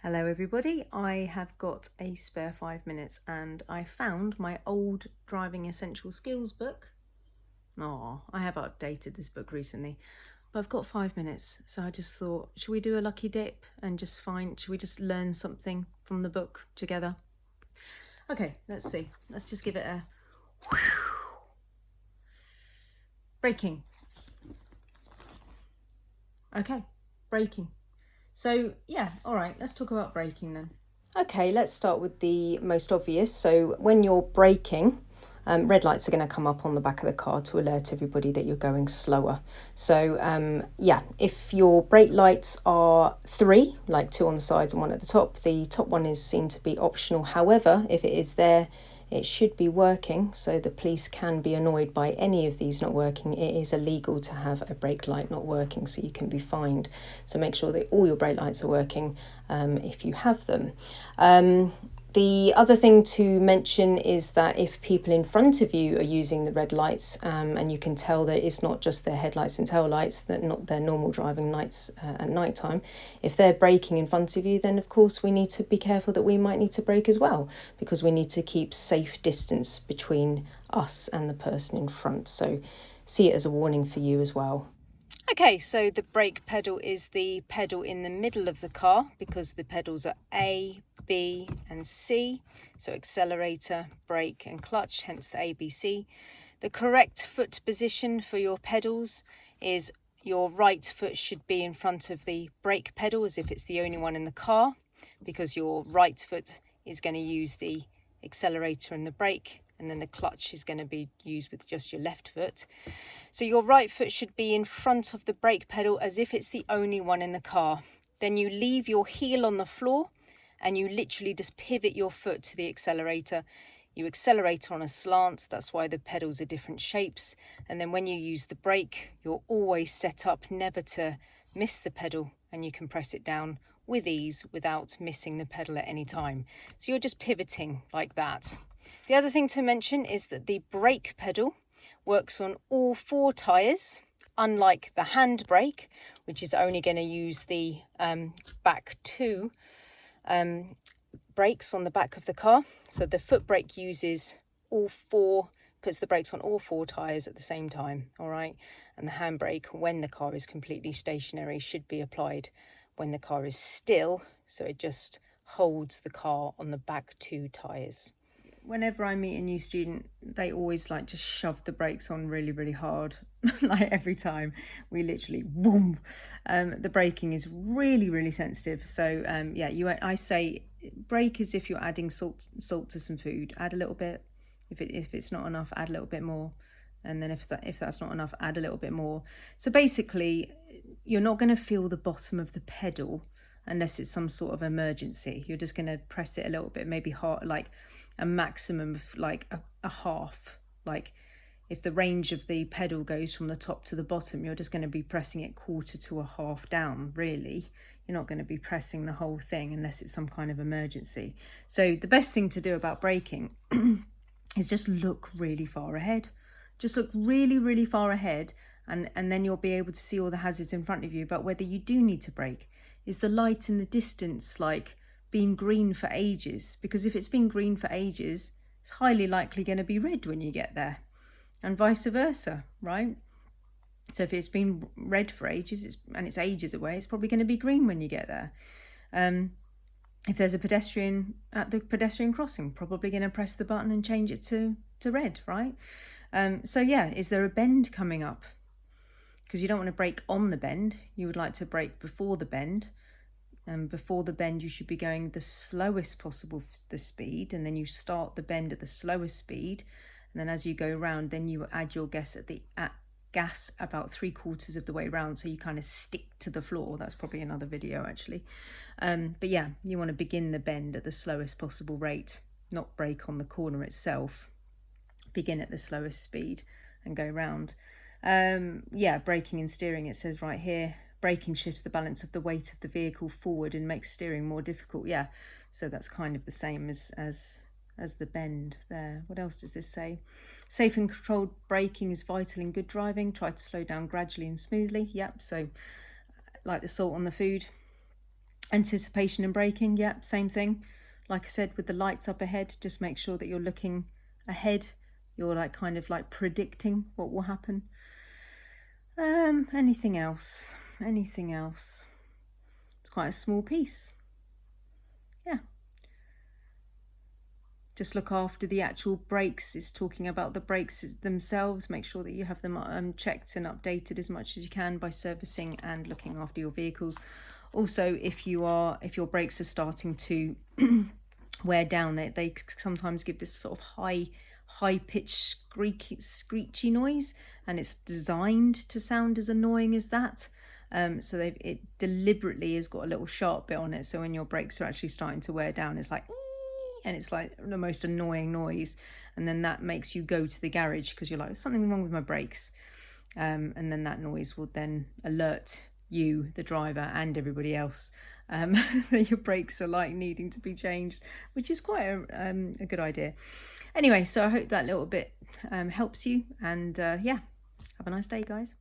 Hello everybody, I have got a spare 5 minutes and I found my old Driving Essential Skills book. I have updated this book recently, but I've got 5 minutes, so I just thought, should we do a lucky dip and should we just learn something from the book together? Okay, let's see. Let's just give it a braking. Okay, braking. So yeah, all right, let's talk about braking then. Okay, let's start with the most obvious. So when you're braking, red lights are going to come up on the back of the car to alert everybody that you're going slower. So if your brake lights are 3, like 2 on the sides and 1 at the top one is seen to be optional. However, if it is there, it should be working, so the police can be annoyed by any of these not working. It is illegal to have a brake light not working, so you can be fined. So make sure that all your brake lights are working if you have them. The other thing to mention is that if people in front of you are using the red lights, and you can tell that it's not just their headlights and tail lights, that not their normal driving lights at night time, if they're braking in front of you, then of course we need to be careful that we might need to brake as well, because we need to keep safe distance between us and the person in front. So see it as a warning for you as well. Okay, so the brake pedal is the pedal in the middle of the car because the pedals are A, B and C. So accelerator, brake and clutch, hence the ABC. The correct foot position for your pedals is your right foot should be in front of the brake pedal as if it's the only one in the car, because your right foot is going to use the accelerator and the brake, and then the clutch is going to be used with just your left foot. So your right foot should be in front of the brake pedal as if it's the only one in the car. Then you leave your heel on the floor and you literally just pivot your foot to the accelerator. You accelerate on a slant, that's why the pedals are different shapes. And then when you use the brake, you're always set up never to miss the pedal, and you can press it down with ease without missing the pedal at any time. So you're just pivoting like that. The other thing to mention is that the brake pedal works on all 4 tyres, unlike the handbrake, which is only going to use the back 2 brakes on the back of the car. So the foot brake uses puts the brakes on all 4 tyres at the same time, all right? And the handbrake, when the car is completely stationary, should be applied when the car is still, so it just holds the car on the back 2 tyres. Whenever I meet a new student, they always like to shove the brakes on really, really hard. Like every time we literally boom. The braking is really, really sensitive. So I say brake as if you're adding salt to some food. Add a little bit. If it's not enough, add a little bit more. And then if that's not enough, add a little bit more. So basically, you're not going to feel the bottom of the pedal unless it's some sort of emergency. You're just going to press it a little bit, maybe hard, like a maximum of like a half. Like if the range of the pedal goes from the top to the bottom, you're just going to be pressing it quarter to a half down, really. You're not going to be pressing the whole thing unless it's some kind of emergency. So the best thing to do about braking is just look really far ahead. Just look really, really far ahead, and then you'll be able to see all the hazards in front of you. But whether you do need to brake, is the light in the distance like been green for ages? Because if it's been green for ages, it's highly likely going to be red when you get there, and vice versa, right? So if it's been red for ages and it's ages away, it's probably going to be green when you get there. If there's a pedestrian at the pedestrian crossing, probably going to press the button and change it to red, right? Is there a bend coming up? Because you don't want to brake on the bend. You would like to brake before the bend. And before the bend, you should be going the slowest possible the speed, and then you start the bend at the slowest speed, and then as you go round, then you add your gas gas about 3/4 of the way round, so you kind of stick to the floor. That's probably another video actually. You want to begin the bend at the slowest possible rate, not brake on the corner itself. Begin at the slowest speed and go round. Braking and steering, it says right here. Braking shifts the balance of the weight of the vehicle forward and makes steering more difficult. Yeah, so that's kind of the same as the bend there. What else does this say? Safe and controlled braking is vital in good driving. Try to slow down gradually and smoothly. Yep, so like the salt on the food. Anticipation and braking, yeah, same thing. Like I said, with the lights up ahead, just make sure that you're looking ahead. You're like kind of like predicting what will happen. Anything else? Anything else? It's quite a small piece. Yeah. Just look after the actual brakes. It's talking about the brakes themselves. Make sure that you have them checked and updated as much as you can by servicing and looking after your vehicles. Also, if your brakes are starting to wear down, they sometimes give this sort of high-pitched screechy noise, and it's designed to sound as annoying as that. So it deliberately has got a little sharp bit on it, so when your brakes are actually starting to wear down, it's like, and it's like the most annoying noise, and then that makes you go to the garage because you're like, there's something wrong with my brakes, and then that noise will then alert you, the driver, and everybody else that your brakes are like needing to be changed, which is quite a good idea. Anyway, so I hope that little bit helps you, and yeah, have a nice day, guys.